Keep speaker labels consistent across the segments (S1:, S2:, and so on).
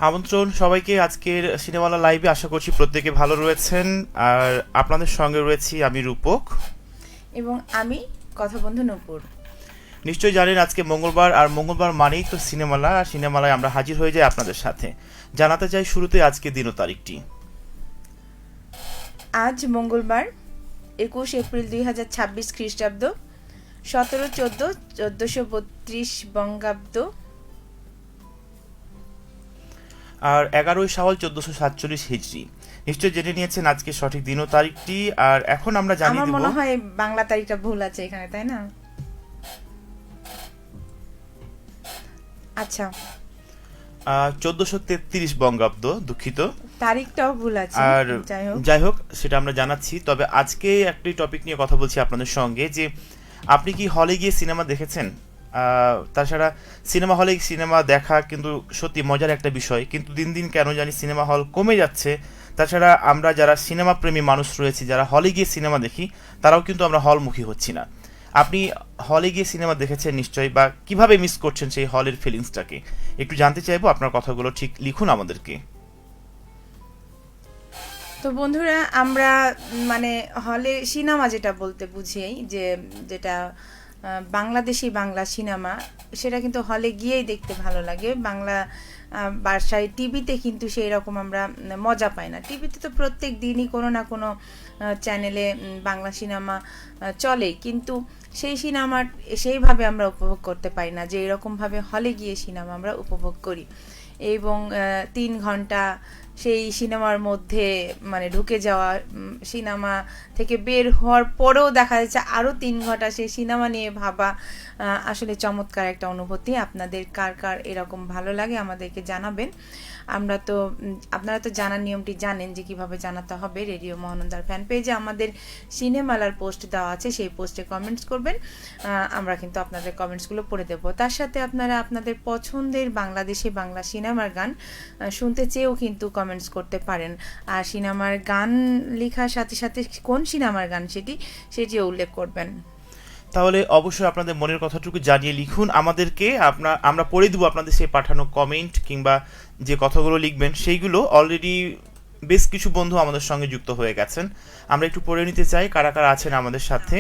S1: আমন্ত্রণ সবাইকে আজকের সিনেমালা লাইভে। আশা করছি প্রত্যেকে ভালো রয়েছেন। আর আপনাদের সঙ্গে রয়েছি আমি রূপক।
S2: এবং আমি কথা বন্ধু নূপুর।
S1: নিশ্চয়ই জানেন আজকে মঙ্গলবার, আর মঙ্গলবার মানেই তো সিনেমালা। আর সিনেমালায় আমরা হাজির হয়ে যাই আপনাদের সাথে। জানাতে চাই শুরুতে আজকে দিন ও তারিখটি।
S2: আজ মঙ্গলবার 21 এপ্রিল 2026 খ্রিস্টাব্দ, 17/14/1432 বঙ্গাব্দ,
S1: আর 11ই শাওয়াল 1447 হিজরি। নিশ্চয়ই জেনে নিয়েছেন আজকে সঠিক দিন ও তারিখটি। আর এখন আমরা জানিয়ে
S2: আমার
S1: দেব।
S2: মনে হয় বাংলা তারিখটা ভুল আছে এখানে, তাই না? আচ্ছা,
S1: 1433 বঙ্গাব্দ, দুঃখিত।
S2: তারিখটাও ভুল আছে।
S1: আর
S2: যাই হোক,
S1: যাই হোক, সেটা আমরা জানাচ্ছি। তবে আজকে একটি টপিক নিয়ে কথা বলছি আপনাদের সঙ্গে, যে আপনি কি হলে গিয়ে সিনেমা দেখেছেন? তাছাড়া সিনেমা হলে সিনেমা দেখা কিন্তু সত্যি মজার একটা বিষয়, কিন্তু দিন দিন কেন জানি সিনেমা হল কমে যাচ্ছে। তাছাড়া আমরা যারা সিনেমা প্রেমী মানুষ রয়েছি, যারা হলে গিয়ে সিনেমা দেখি, তারাও কিন্তু আমরা হলমুখী হচ্ছি না। আপনি হলে গিয়ে সিনেমা দেখেছেন নিশ্চয়ই, বা কিভাবে মিস করছেন সেই হলের ফিলিংসটাকে? একটু জানতে চাইবো, আপনার কথাগুলো ঠিক লিখুন আমাদেরকে।
S2: তো বন্ধুরা, আমরা মানে হলে সিনেমা যেটা বলতে বুঝি, যে যেটা বাংলাদেশি বাংলা সিনেমা, সেটা কিন্তু হলে গিয়েই দেখতে ভালো লাগে। বাংলা ভাষায় টিভিতে কিন্তু সেই রকম আমরা মজা পাই না। টিভিতে তো প্রত্যেক দিনই কোনো না কোনো চ্যানেলে বাংলা সিনেমা চলে, কিন্তু সেই সিনেমার সেইভাবে আমরা উপভোগ করতে পারি না যে এরকমভাবে হলে গিয়ে সিনেমা আমরা উপভোগ করি। এবং 3 ঘন্টা সেই সিনেমার মধ্যে মানে ঢুকে যাওয়া, সিনেমা থেকে বের হওয়ার পরেও দেখা যাচ্ছে আরও 3 ঘন্টা সেই সিনেমা নিয়ে ভাবা, আসলে চমৎকার একটা অনুভূতি। আপনাদের কার কার এরকম ভালো লাগে আমাদেরকে জানাবেন। আপনারা তো জানার নিয়মটি জানেন যে কিভাবে জানাতে হবে। রেডিও মহানন্দার ফ্যান পেজে আমাদের সিনেমালার পোস্ট দেওয়া আছে, সেই পোস্টে কমেন্টস করবেন। আমরা কিন্তু আপনাদের কমেন্টসগুলো পড়ে দেব। তার সাথে আপনারা আপনাদের পছন্দের বাংলাদেশি বাংলা সিনেমার গান শুনতে চেয়েও কিন্তু কমেন্টস করতে পারেন। আর সিনেমার গান লেখার সাথে সাথে কোন সিনেমার গান সেটিও উল্লেখ করবেন।
S1: তাহলে অবশ্যই আপনাদের মনের কথাটুকু জানিয়ে লিখুন আমাদেরকে। আমরা পড়ে দেবো আপনাদের সেই পাঠানো কমেন্ট, কিংবা যে কথাগুলো লিখবেন সেইগুলো। অলরেডি বেশ কিছু বন্ধু আমাদের সঙ্গে যুক্ত হয়ে গেছেন। আমরা একটু পড়ে নিতে চাই কারা কারা আছেন আমাদের সাথে।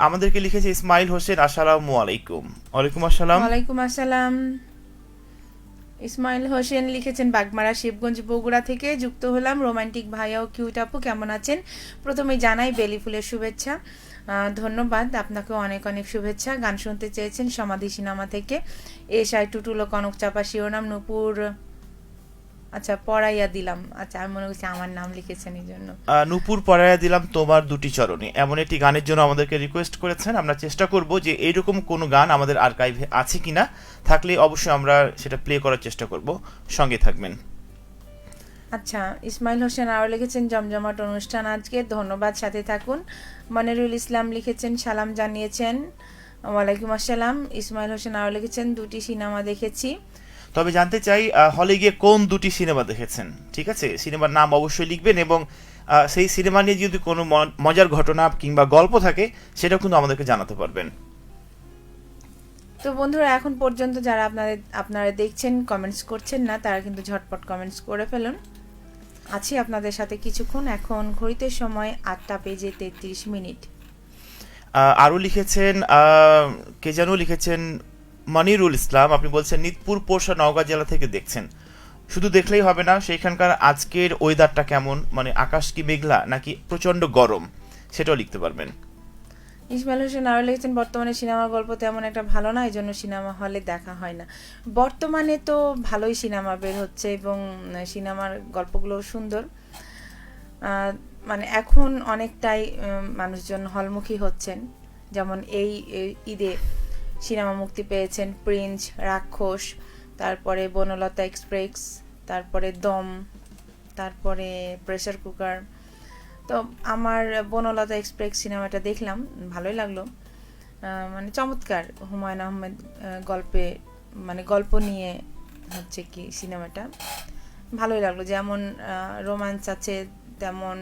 S1: আমাদেরকে লিখেছে ইসমাইল হোসেন, আসসালামু আলাইকুম। ওয়ালাইকুম আসসালাম।
S2: ওয়ালাইকুম আসসালাম। ইসমাইল হোসেন লিখেছেন বাগমারা শিবগঞ্জ বগুড়া থেকে যুক্ত হলাম। রোমান্টিক ভাইয়া ও কিউট আপু কেমন আছেন? প্রথমে জানাই বেলি ফুলের শুভেচ্ছা। ধন্যবাদ, আপনাকেও অনেক অনেক শুভেচ্ছা। গান শুনতে চেয়েছেন সমাধি সিনেমা থেকে এসআই টুটুল ও কনক চাপা, শিরোনাম নূপুর। আচ্ছা, পড়াইয়া দিলাম। আচ্ছা, আমি মনে করছি আমার নাম লিখেছেন এই জন্য।
S1: নূপুর পরাইয়া দিলাম তোমার দুটি চরণে, এমন একটি গানের জন্য আমাদেরকে রিকোয়েস্ট করেছেন। আমরা চেষ্টা করব যে এইরকম কোনো গান আমাদের আর্কাইভে আছে কিনা, থাকলে অবশ্যই আমরা সেটা প্লে করার চেষ্টা করব। সঙ্গে থাকবেন।
S2: আচ্ছা, ইসমাইল হোসেন আরও লিখেছেন জমজমাট অনুষ্ঠান আজকে, ধন্যবাদ, সাথে থাকুন। মনিরুল ইসলাম লিখেছেন সালাম জানিয়েছেন। ওয়ালাইকুম আসসালাম। ইসমাইল হোসেন আরও লিখেছেন দুটি সিনেমা দেখেছি।
S1: তবে জানতে চাই হলে গিয়ে কোন দুটি সিনেমা দেখেছেন। ঠিক আছে, সিনেমার নাম অবশ্যই লিখবেন, এবং সেই সিনেমা নিয়ে যদি কোনো মজার ঘটনা কিংবা গল্প থাকে, সেটাও কিন্তু আমাদেরকে জানাতে পারবেন।
S2: তো বন্ধুরা, এখন পর্যন্ত যারা আপনারা দেখছেন কমেন্টস করছেন না, তারা কিন্তু ঝটপট কমেন্টস করে ফেলুন। আছি আপনাদের সাথে কিছুক্ষণ। এখন ঘড়িতে সময় 8:33।
S1: আরও লিখেছেন কে যেন লিখেছেন, মনিরুল ইসলাম। আপনি বলছেন নিতপুর পোরশা নওগাঁ জেলা থেকে দেখছেন। শুধু দেখলেই হবে না, সেইখানকার আজকের ওয়েদারটা কেমন, মানে আকাশ কি মেঘলা নাকি প্রচন্ড গরম, সেটাও লিখতে পারবেন।
S2: ইসমাইল হোসেন আরও লিখেছেন বর্তমানে সিনেমার গল্প তেমন একটা ভালো না, এই জন্য সিনেমা হলে দেখা হয় না। বর্তমানে তো ভালোই সিনেমা বের হচ্ছে এবং সিনেমার গল্পগুলো সুন্দর। মানে এখন অনেকটাই মানুষজন হলমুখী হচ্ছেন। যেমন এই ঈদে সিনেমা মুক্তি পেয়েছেন প্রিন্স, রাক্ষস, তারপরে বনলতা এক্সপ্রেস, তারপরে দম, তারপরে প্রেসার কুকার। তো আমার বনলতা এক্সপ্রেস সিনেমাটা দেখলাম, ভালোই লাগলো। মানে চমৎকার, হুমায়ুন আহমেদ গল্পে, মানে গল্প নিয়ে হচ্ছে কি সিনেমাটা, ভালোই লাগলো। যেমন রোম্যান্স আছে, তেমন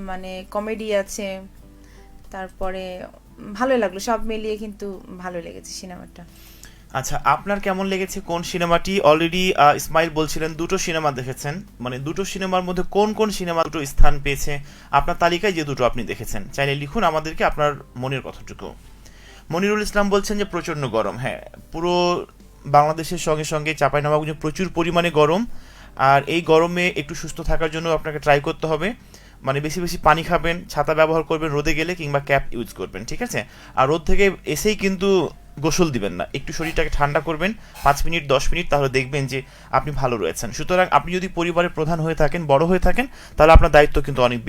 S2: মানে কমেডি আছে, তারপরে ভালোই লাগলো। সব মিলিয়ে কিন্তু ভালো লেগেছে সিনেমাটা।
S1: আচ্ছা, আপনার কেমন লেগেছে কোন সিনেমাটি? অলরেডি ইসমাইল বলছিলেন দুটো সিনেমা দেখেছেন, মানে দুটো সিনেমার মধ্যে কোন কোন সিনেমা দুটো স্থান পেয়েছে আপনার তালিকায়, যে দুটো আপনি দেখেছেন চাইলে লিখুন আমাদেরকে আপনার মনের কথাটুকু। মনিরুল ইসলাম বলছেন যে প্রচণ্ড গরম। হ্যাঁ, পুরো বাংলাদেশের সঙ্গে সঙ্গে চাঁপাইনবাবগঞ্জে প্রচুর পরিমাণে গরম। আর এই গরমে একটু সুস্থ থাকার জন্য আপনাকে ট্রাই করতে হবে, মানে বেশি বেশি পানি খাবেন, ছাতা ব্যবহার করবেন রোদে গেলে, কিংবা ক্যাপ ইউজ করবেন, ঠিক আছে? আর রোদ থেকে এসেই কিন্তু গোসল দিবেন না, একটু শরীরটাকে ঠান্ডা করবেন 5 মিনিট 10 মিনিট, তাহলে দেখবেন যে আপনি ভালো রয়েছেন। সুতরাং আপনি যদি পরিবারের প্রধান হয়ে থাকেন, বড় হয়ে থাকেন, তাহলে আপনার দায়িত্ব কিন্তু অনেক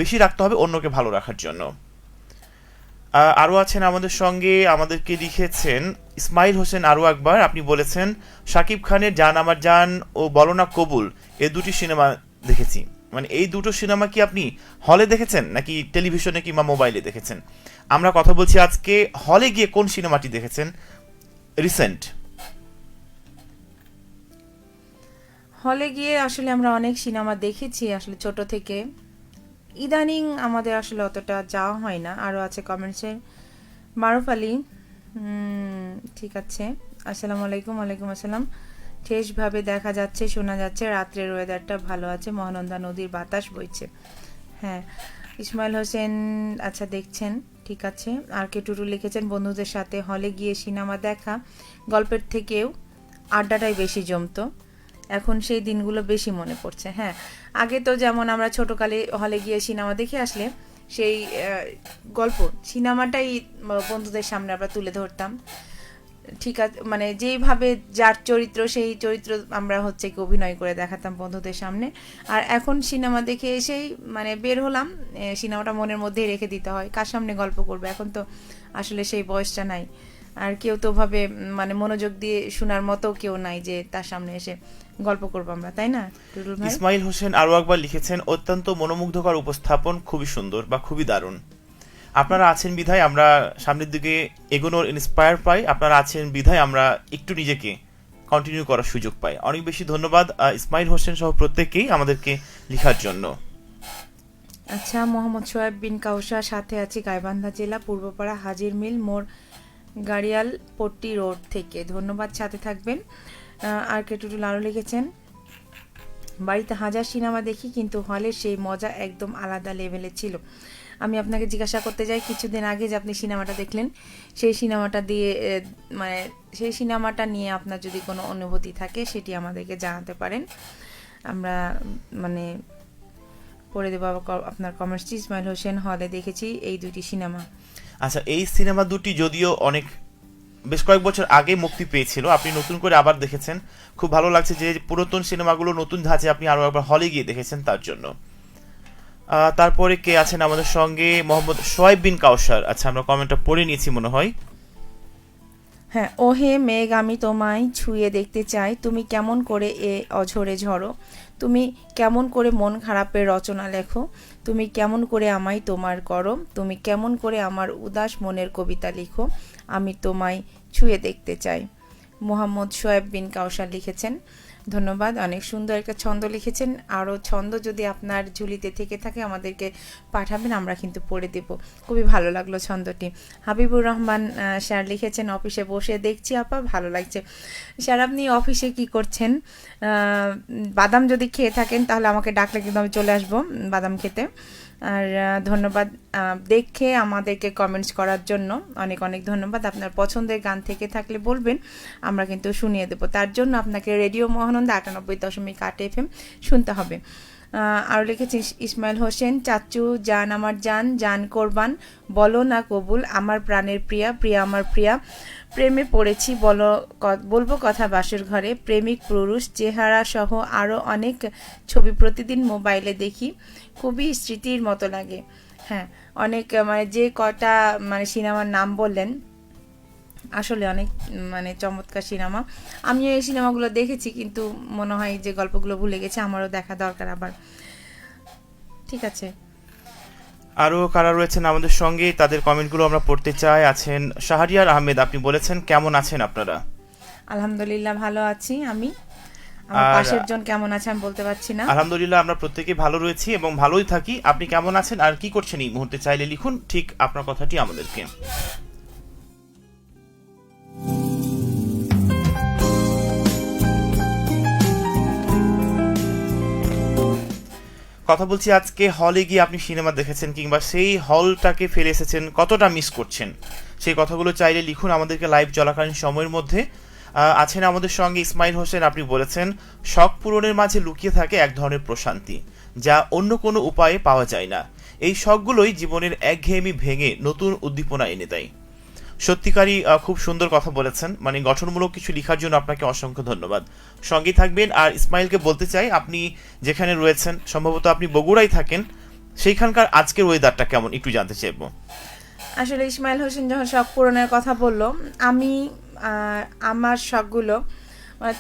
S1: বেশি রাখতে হবে অন্যকে ভালো রাখার জন্য। আরও আছেন আমাদের সঙ্গে, আমাদেরকে লিখেছেন ইসমাইল হোসেন আরও একবার। আপনি বলেছেন শাকিব খানের জান আমার জান ও বলো না কবুল, এই দুটি সিনেমা দেখেছি। মানে এই দুটো সিনেমা কি আপনি হলে দেখেছেন নাকি টেলিভিশনে কিংবা মোবাইলে দেখেছেন? আমরা কথা বলছি আজকে হলে গিয়ে কোন সিনেমাটি দেখেছেন রিসেন্ট।
S2: হলে গিয়ে আসলে আমরা অনেক সিনেমা দেখেছি আসলে ছোট থেকে, ইদানিং আমাদের আসলে অতটা যাওয়া হয় না। আরও আছে কমেন্টসে মারুফ আলী, ঠিক আছে, আসসালামু আলাইকুম। ওয়ালাইকুম আসসালাম। ঠেসভাবে দেখা যাচ্ছে, শোনা যাচ্ছে, রাত্রের ওয়েদারটা ভালো আছে, মহানন্দা নদীর বাতাস বইছে। হ্যাঁ, ইসমাইল হোসেন, আচ্ছা দেখছেন, ঠিক আছে। আর কে টুটু লিখেছেন বন্ধুদের সাথে হলে গিয়ে সিনেমা দেখা গল্পের থেকেও আড্ডাটাই বেশি জমতো, এখন সেই দিনগুলো বেশি মনে পড়ছে। হ্যাঁ, আগে তো যেমন আমরা ছোটকালে হলে গিয়ে সিনেমা দেখে আসলে সেই গল্প সিনেমাটাই বন্ধুদের সামনে আমরা তুলে ধরতাম, ঠিক আছে, মানে যেইভাবে যার চরিত্র সেই চরিত্র আমরা হচ্ছে কি অভিনয় করে দেখাতাম বন্ধুদের সামনে। আর এখন সিনেমা দেখে এসেই মানে বের হলাম, সিনেমাটা মনের মধ্যেই রেখে দিতে হয়, কার সামনে গল্প করবে, এখন তো আসলে সেই বয়সটা নাই। আর কেউ তো ভাবে মানে মনোযোগ দিয়ে শোনার মতো কেউ নাই যে তার সামনে এসে গল্প করবো আমরা, তাই না টুটুল ভাই?
S1: ইসমাইল হোসেন আরও একবার লিখেছেন অত্যন্ত মনোমুগ্ধকর উপস্থাপন, খুবই সুন্দর বা খুবই দারুণ। আপনারা আছেন বিধায় আমরা সামনের দিকে এগোনোর ইন্সপায়ার পাই, আপনারা আছেন বিধায় আমরা একটু নিজেকে কন্টিনিউ করার সুযোগ পাই। অনেক বেশি ধন্যবাদ ইসমাইল হোসেন সহ প্রত্যেককেই আমাদেরকে লেখার জন্য।
S2: আচ্ছা, মোহাম্মদ সোয়েব বিন কাউসার, সাথে আছি গাইবান্ধা জেলা পূর্বপাড়া হাজির মিল মোড় গাড়িয়াল পট্টি রোড থেকে, ধন্যবাদ, সাথে থাকবেন। আর কে টুটুল আরও লিখেছেন বাড়িতে হাজার সিনেমা দেখি কিন্তু হলের সেই মজা একদম আলাদা লেভেলে ছিল। আমি আপনাকে জিজ্ঞাসা করতে চাই কিছুদিন আগে যে আপনি সিনেমাটা দেখলেন, সেই সিনেমাটা দিয়ে মানে সেই সিনেমাটা নিয়ে আপনার যদি কোনো অনুভূতি থাকে সেটি আমাদেরকে জানাতে পারেন, আমরা মানে পড়ে দেবো আপনার কমেন্টসটি। ইসমাইল হোসেন, হলে দেখেছি এই দুটি সিনেমা।
S1: আচ্ছা, এই সিনেমা দুটি যদিও বেশ কয়েক বছর আগে মুক্তি পেয়েছিল, আপনি নতুন করে আবার দেখেছেন, খুব ভালো লাগছে যে পুরাতন সিনেমাগুলো নতুন ধাঁচে আপনি আরও একবার হলে গিয়ে দেখেছেন, তার জন্য। তারপরে কে আছেন আমাদের সঙ্গে? মোহাম্মদ সোয়েব বিন কাউসার। আচ্ছা, আমরা কমেন্টটা পড়ে নিয়েছি মনে হয়।
S2: হ্যাঁ, ওহে মেঘ আমি তোমায় ছুঁয়ে দেখতে চাই, তুমি কেমন করে এ অঝরে ঝরো, তুমি কেমন করে মন খারাপের রচনা লেখো, তুমি কেমন করে আমায় তোমার করো, তুমি কেমন করে আমার উদাস মনের কবিতা লিখো, আমি তোমায় ছুঁয়ে দেখতে চাই। মোহাম্মদ সোয়েব বিন কাউসার লিখেছেন, ধন্যবাদ, অনেক সুন্দর একটা ছন্দ লিখেছেন। আরও ছন্দ যদি আপনার ঝুলিতে থেকে থাকে আমাদেরকে পাঠাবেন, আমরা কিন্তু পড়ে দেব। খুবই ভালো লাগলো ছন্দটি। হাবিবুর রহমান স্যার লিখেছেন অফিসে বসে দেখছি আপা, ভালো লাগছে। স্যার আপনি অফিসে কি করছেন? বাদাম যদি খেয়ে থাকেন তাহলে আমাকে ডাকলে কিন্তু আমি চলে আসবো বাদাম খেতে। আর ধন্যবাদ দেখে আমাদেরকে কমেন্টস করার জন্য, অনেক অনেক ধন্যবাদ। আপনার পছন্দের গান থেকে থাকলে বলবেন, আমরা কিন্তু শুনিয়ে দেবো। তার জন্য আপনাকে রেডিও মহানন্দা 98.8 FM শুনতে হবে। আর লিখেছেন ইসমাইল হোসেন, চাচু জান আমার জান, জান কোরবান, বলো না কবুল, আমার প্রাণের প্রিয়া, প্রিয়া আমার প্রিয়া, প্রেমে পড়েছি বলবো কথা বাসর ঘরে, প্রেমিক পুরুষ চেহারা সহ আরও অনেক ছবি প্রতিদিন মোবাইলে দেখি, খুবই স্মৃতির মতো লাগে। হ্যাঁ, অনেক মানে যে কটা মানে সিনেমার নাম বললেন আসলে অনেক মানে চমৎকার সিনেমা। আমিও এই সিনেমাগুলো দেখেছি কিন্তু মনে হয় যে গল্পগুলো ভুলে গেছে, আমারও দেখা দরকার আবার। ঠিক আছে,
S1: আরও কারা রয়েছেন আমাদের সঙ্গে তাদের কমেন্টগুলো আমরা পড়তে চাই। আছেন শাহরিয়ার আহমেদ, আপনি বলেছেন কেমন আছেন আপনারা?
S2: আলহামদুলিল্লাহ ভালো আছি আমি, আমার পাশের জন কেমন আছে আমি বলতে পারছি না।
S1: আলহামদুলিল্লাহ আমরা প্রত্যেকেই ভালো রয়েছি এবং ভালোই থাকি। আপনি কেমন আছেন আর কি করছেন এই মুহূর্তে চাইলে লিখুন ঠিক আপনার কথাটি আমাদেরকে। কথা বলছি আজকে হলে গিয়ে আপনি সিনেমা দেখেছেন কিংবা সেই হলটাকে ফেলে এসেছেন, কতটা মিস করছেন সেই কথাগুলো চাইলে লিখুন আমাদেরকে লাইভ চলাকালীন সময়ের মধ্যে। আছেন আমাদের সঙ্গে ইসমাইল হোসেন, আপনি বলেছেন শখ পূরণের মাঝে লুকিয়ে থাকে এক ধরনের প্রশান্তি যা অন্য কোনো উপায়ে পাওয়া যায় না। এই শখগুলোই জীবনের একঘেয়েমি ভেঙে নতুন উদ্দীপনা এনে দেয়। সত্যিকারই খুব সুন্দর কথা বলেছেন, মানে গঠনমূলক কিছু লেখার জন্য আপনাকে অসংখ্য ধন্যবাদ। সঙ্গেই থাকবেন। আর ইসমাইলকে বলতে চাই, আপনি যেখানে রয়েছেন সম্ভবত আপনি বগুড়ায় থাকেন, সেইখানকার আজকের ওয়েদারটা কেমন একটু জানতে চাইবো।
S2: আসলে ইসমাইল হোসেন যখন শখ পূরণের কথা বলল, আমি আমার শখগুলো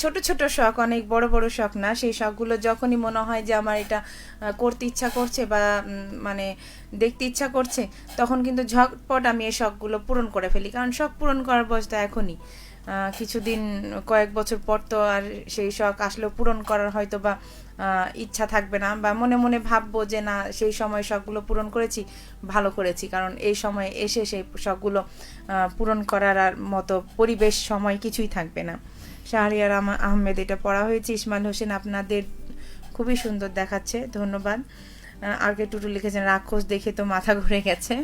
S2: ছোট ছোট শখ, অনেক বড় বড় শখ না, সেই শখগুলো যখনই মনে হয় যে আমার এটা করতে ইচ্ছা করছে বা মানে দেখতে ইচ্ছা করছে, তখন কিন্তু ঝটপট আমি এই শখগুলো পূরণ করে ফেলি। কারণ শখ পূরণ করার বয়সটা এখনই, কিছুদিন কয়েক বছর পর তো আর সেই শখ আসলেও পূরণ করার হয়তো বা ইচ্ছা থাকবে না, বা মনে মনে ভাববো যে না, সেই সময় শখগুলো পূরণ করেছি, ভালো করেছি। কারণ এই সময় এসে সেই শখগুলো পূরণ করার আর মতো পরিবেশ সময় কিছুই থাকবে না। শাহরিয়ার আহমেদ এটা পড়া হয়েছে। ইসমাইল হোসেন আপনাদের খুবই সুন্দর দেখাচ্ছে, ধন্যবাদ। আর কে টুটু লিখেছেন রাক্ষস দেখে তো মাথা ঘুরে গেছে।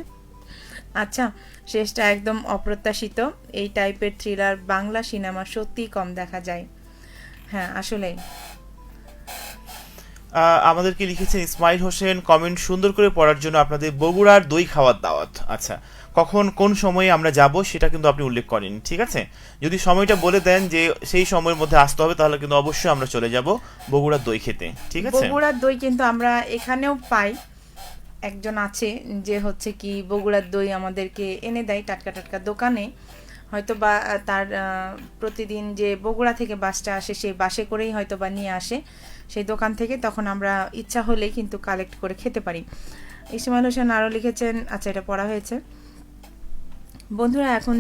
S2: আচ্ছা, শেষটা একদম অপ্রত্যাশিত। এই টাইপের থ্রিলার বাংলা সিনেমা সত্যিই কম দেখা যায়। হ্যাঁ, আসলেই।
S1: আমাদেরকে লিখেছেন ইসমাইল হোসেন, কমেন্ট সুন্দর করে পড়ার জন্য আপনাদের বগুড়ার দই খাওয়ার দাওয়াত। আচ্ছা, কখন কোন সময়ে আমরা যাব সেটা কিন্তু আপনি উল্লেখ করেন, ঠিক আছে? যদি সময়টা বলে দেন যে সেই সময়ের মধ্যে আসতে হবে, তাহলে কিন্তু অবশ্যই আমরা চলে যাব বগুড়ার দই খেতে, ঠিক আছে?
S2: বগুড়ার দই কিন্তু আমরা এখানেও পাই, একজন আছে যে হচ্ছে কি বগুড়ার দই আমাদেরকে এনে দেয় টাটকা টাটকা দোকানে, হয়তো বা তার প্রতিদিন যে বগুড়া থেকে বাসটা আসে সেই বাসে করেই হয়তো বা নিয়ে আসে সেই দোকান থেকে, তখন আমরা ইচ্ছা হলেই কিন্তু কালেক্ট করে খেতে পারি। ইসমাইল হোসেন আরও লিখেছেন, আচ্ছা এটা পড়া হয়েছে। বন্ধুরা, এখন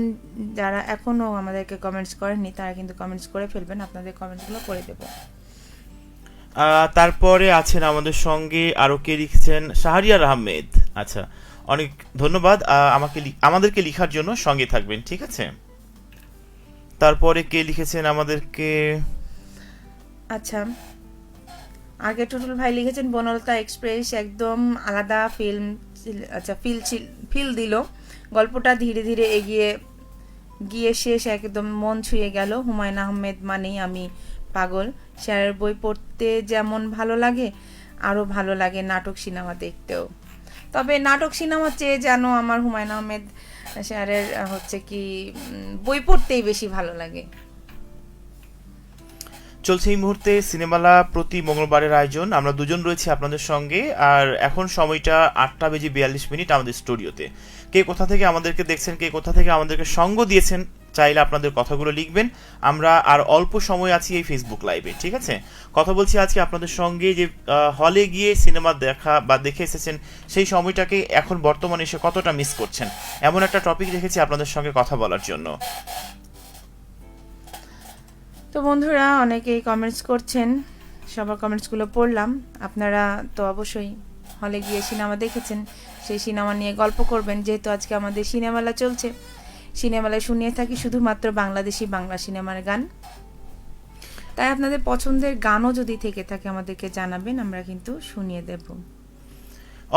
S2: যারা এখনও আমাদেরকে কমেন্টস করেননি তারা কিন্তু কমেন্টস করে ফেলবেন, আপনাদের কমেন্টসগুলো করে দেবো।
S1: তারপরে আছেন আমাদের সঙ্গে আরও কে লিখছেন, শাহরিয়ার আহমেদ। আচ্ছা, অনেক ধন্যবাদ আমাদেরকে লিখার জন্য, সঙ্গে থাকবেন, ঠিক আছে? তারপরে কে লিখেছেন আমাদেরকে,
S2: আচ্ছা, আগে টুটুল ভাই লিখেছেন বনলতা এক্সপ্রেস একদম আলাদা ফিল্ম। আচ্ছা, ফিল দিল, গল্পটা ধীরে ধীরে এগিয়ে গিয়ে শেষ একদম মন ছুঁয়ে গেল। হুমায়ুন আহমেদ মানেই আমি পাগল। শেয়ারের বই পড়তে যেমন ভালো লাগে, আরও ভালো লাগে নাটক সিনেমা দেখতেও। তবে নাটক সিনেমা চেয়ে যেন আমার হুমায়ুন আহমেদ শেয়ারের হচ্ছে কি বই পড়তেই বেশি ভালো লাগে।
S1: চলছে এই মুহূর্তে সিনেমালা প্রতি মঙ্গলবারের আয়োজন, আমরা দুজন রয়েছি আপনাদের সঙ্গে। আর এখন সময়টা 8:42 আমাদের স্টুডিওতে। কে কোথা থেকে আমাদেরকে দেখছেন, কে কোথা থেকে আমাদেরকে সঙ্গ দিয়েছেন, চাইলে আপনাদের কথাগুলো লিখবেন। আমরা আর অল্প সময় আছি এই ফেসবুক লাইভে, ঠিক আছে? কথা বলছি আজকে আপনাদের সঙ্গে যে হলে গিয়ে সিনেমা দেখা বা দেখে এসেছেন, সেই সময়টাকে এখন বর্তমানে এসে কতটা মিস করছেন, এমন একটা টপিক রেখেছি আপনাদের সঙ্গে কথা বলার জন্য।
S2: তো বন্ধুরা, অনেকেই কমেন্টস করছেন, সবার কমেন্টসগুলো পড়লাম। আপনারা তো অবশ্যই হলে গিয়ে সিনেমা দেখেছেন, সেই সিনেমা নিয়ে গল্প করবেন। যেহেতু আজকে আমাদের সিনেমালা চলছে, সিনেমালায় শুনিয়ে থাকি শুধুমাত্র বাংলা সিনেমার গান, তাই আপনাদের পছন্দের গানও যদি থেকে থাকে আমাদেরকে জানাবেন, আমরা কিন্তু শুনিয়ে দেব।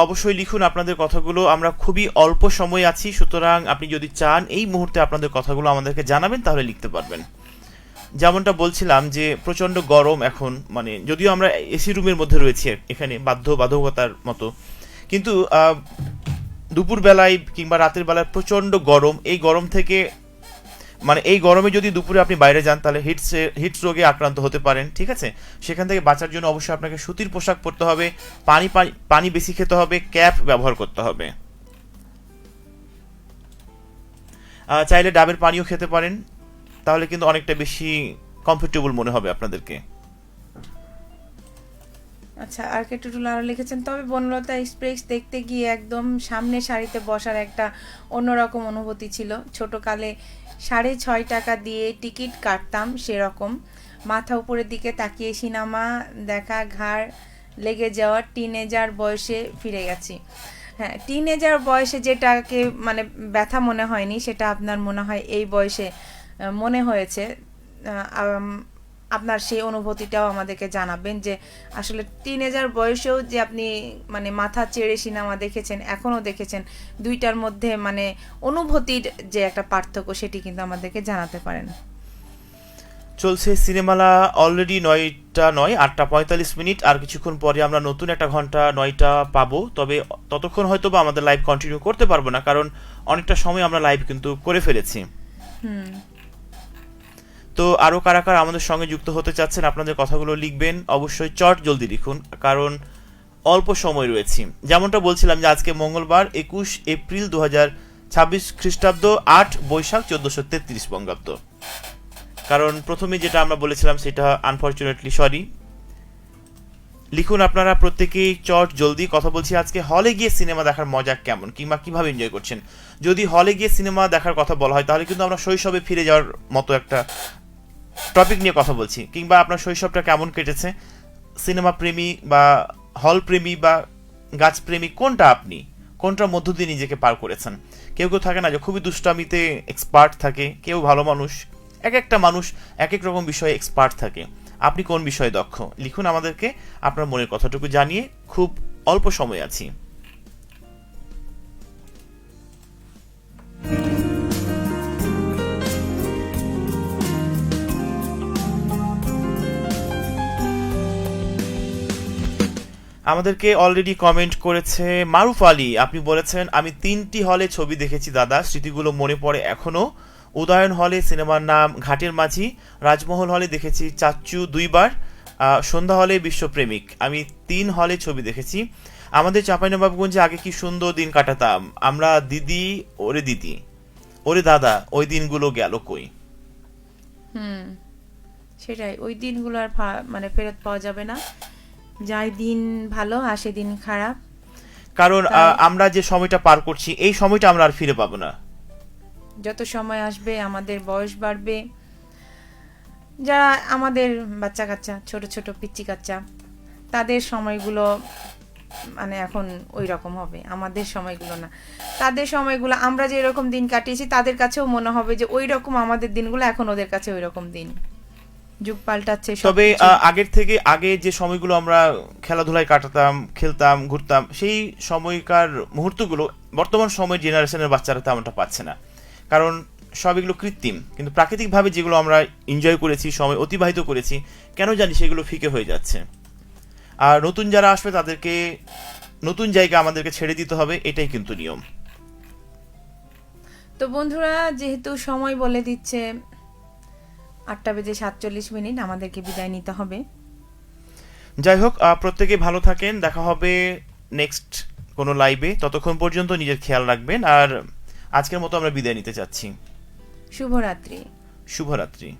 S1: অবশ্যই লিখুন আপনাদের কথাগুলো, আমরা খুবই অল্প সময় আছি, সুতরাং আপনি যদি চান এই মুহূর্তে আপনাদের কথাগুলো আমাদেরকে জানাবেন, তাহলে লিখতে পারবেন। যেমনটা বলছিলাম যে প্রচণ্ড গরম এখন, মানে যদিও আমরা এসি রুমের মধ্যে রয়েছি এখানে বাধ্যবাধকতার মতো, কিন্তু দুপুর বেলায় কিংবা রাতের বেলায় প্রচণ্ড গরম। এই গরম থেকে, মানে এই গরমে যদি দুপুরে আপনি বাইরে যান, তাহলে হিট রোগে আক্রান্ত হতে পারেন, ঠিক আছে? সেখান থেকে বাঁচার জন্য অবশ্যই আপনাকে সুতির পোশাক পরতে হবে, পানি বেশি খেতে হবে, ক্যাপ ব্যবহার করতে হবে। চাইলে ডাবের পানিও খেতে পারেন, তাহলে কিন্তু অনেকটা বেশি কমফোর্টেবল মনে হবে আপনাদেরকে।
S2: আচ্ছা, আর কে টুটুল আরও লিখেছেন, তবে বনলতা এক্সপ্রেস দেখতে গিয়ে একদম সামনে সারিতে বসার একটা অন্যরকম অনুভূতি ছিল। ছোটকালে 6.5 টাকা দিয়ে টিকিট কাটতাম, সেরকম মাথা উপরের দিকে তাকিয়ে সিনেমা দেখা, ঘাড় লেগে যাওয়ার টিনেজার বয়সে ফিরে গেছি। হ্যাঁ, টিনেজার বয়সে যেটাকে মানে ব্যথা মনে হয়নি, সেটা আপনার মনে হয় এই বয়সে মনে হয়েছে। আপনার সেই অনুভূতিটাও আমাদেরকে জানাবেন যে আসলে টিনেজার বয়সেও যে আপনি মানে মাথা চেড়ে সিনেমা দেখেছেন, এখনও দেখেছেন, দুইটার মধ্যে মানে অনুভূতির যে একটা পার্থক্য সেটি কিন্তু আমাদেরকে জানাতে পারেন।
S1: চলছে সিনেমালা অলরেডি 9টা নয় 8টা 45 মিনিট, আর কিছুক্ষণ পরে আমরা নতুন একটা ঘন্টা 9টা পাবো। তবে ততক্ষণ হয়তো বা আমাদের লাইভ কন্টিনিউ করতে পারবো না, কারণ অনেকটা সময় আমরা লাইভ কিন্তু করে ফেলেছি। তো আরও কারা কারা আমাদের সঙ্গে যুক্ত হতে চাচ্ছেন, আপনাদের কথাগুলো লিখবেন অবশ্যই, চট জলদি লিখুন, কারণ অল্প সময় রয়েছে। যেমনটা বলছিলাম যে আজকে মঙ্গলবার 21 এপ্রিল 2026 খ্রিস্টাব্দ, 8 বৈশাখ 1433 বঙ্গাব্দ। কারণ প্রথমে যেটা আমরা বলেছিলাম সেটা আনফরচুনেটলি সরি। লিখুন আপনারা প্রত্যেকেই চট জলদি। কথা বলছি আজকে হলে গিয়ে সিনেমা দেখার মজা কেমন, কিংবা কিভাবে এনজয় করছেন। যদি হলে গিয়ে সিনেমা দেখার কথা বলা হয় তাহলে কিন্তু আমরা শৈশবে ফিরে যাওয়ার মতো একটা টপিক নিয়ে কথা বলছি। কিংবা আপনার শৈশবটা কেমন কেটেছে, সিনেমা প্রেমী বা হল প্রেমী বা গাছ প্রেমী, কোনটা আপনি, কোনটার মধ্য দিয়ে নিজেকে পার করেছেন। কেউ কেউ থাকে না যে খুবই দুষ্টামিতে এক্সপার্ট থাকে, কেউ ভালো মানুষ, এক একটা মানুষ এক এক রকম বিষয়ে এক্সপার্ট থাকে। আপনি কোন বিষয়ে দক্ষ, লিখুন আমাদেরকে আপনার মনের কথাটুকু জানিয়ে। খুব অল্প সময় আছি। আমাদেরকে অলরেডি কমেন্ট করেছে মারুফ আলী। আপনি বলেছেন আমি 3টি হলে ছবি দেখেছি দাদা, স্মৃতিগুলো মনে পড়ে এখনো। উদয়ন হলে সিনেমার নাম ঘাটের মাঝি, রাজমহল হলে দেখেছি চাচ্চু 2বার, সন্ধ্যা হলে বিশ্বপ্রেমিক। আমি 3 হলে ছবি দেখেছি। আমাদের চাঁপাইনবাবগঞ্জে আগে কি সুন্দর দিন কাটাতাম আমরা, দিদি ওরে দাদা, ওই দিনগুলো গেল কই।
S2: সেটাই, ওই দিনগুলো আর মানে ফেরত পাওয়া যাবে না। যাই দিন ভালো আসে দিন খারাপ,
S1: কারণ আমরা যে সময়টা পার করছি এই সময়টা আমরা আর ফিরে পাবো না।
S2: যত সময় আসবে আমাদের বয়স বাড়বে, যারা আমাদের বাচ্চা কাচ্চা, ছোট ছোট পিচ্চি কাচ্চা, তাদের সময়গুলো মানে এখন ওই রকম হবে, আমাদের সময়গুলো না। তাদের সময়গুলো আমরা যে এরকম দিন কাটিয়েছি তাদের কাছেও মনে হবে যে ওই রকম আমাদের দিনগুলো এখন ওদের কাছে ওই রকম দিন। যুগ পাল্টাচ্ছে।
S1: তবে আগের থেকে আগে যে সময়গুলো আমরা খেলাধুলায় কাটাতাম, খেলতাম, ঘুরতাম, সেই সময়কার মুহূর্তগুলো বর্তমান সময়ের জেনারেশনের বাচ্চারা তেমনটা পাচ্ছে না। কারণ সব এগুলো কৃত্রিম, কিন্তু প্রাকৃতিকভাবে যেগুলো আমরা এনজয় করেছি, সময় অতিবাহিত করেছি, কেন জানি সেগুলো ফিকে হয়ে যাচ্ছে। আর নতুন যারা আসবে তাদেরকে নতুন জায়গা আমাদেরকে ছেড়ে দিতে হবে, এটাই কিন্তু নিয়ম।
S2: তো বন্ধুরা, যেহেতু সময় বলে দিচ্ছে 8:47, আমাদেরকে বিদায় নিতে হবে।
S1: যাই হোক, প্রত্যেকে ভালো থাকেন, দেখা হবে নেক্সট কোনো লাইভে। ততক্ষণ পর্যন্ত নিজের খেয়াল রাখবেন, আর আজকের মতো আমরা বিদায় নিতে চাচ্ছি।
S2: শুভরাত্রি।
S1: শুভরাত্রি।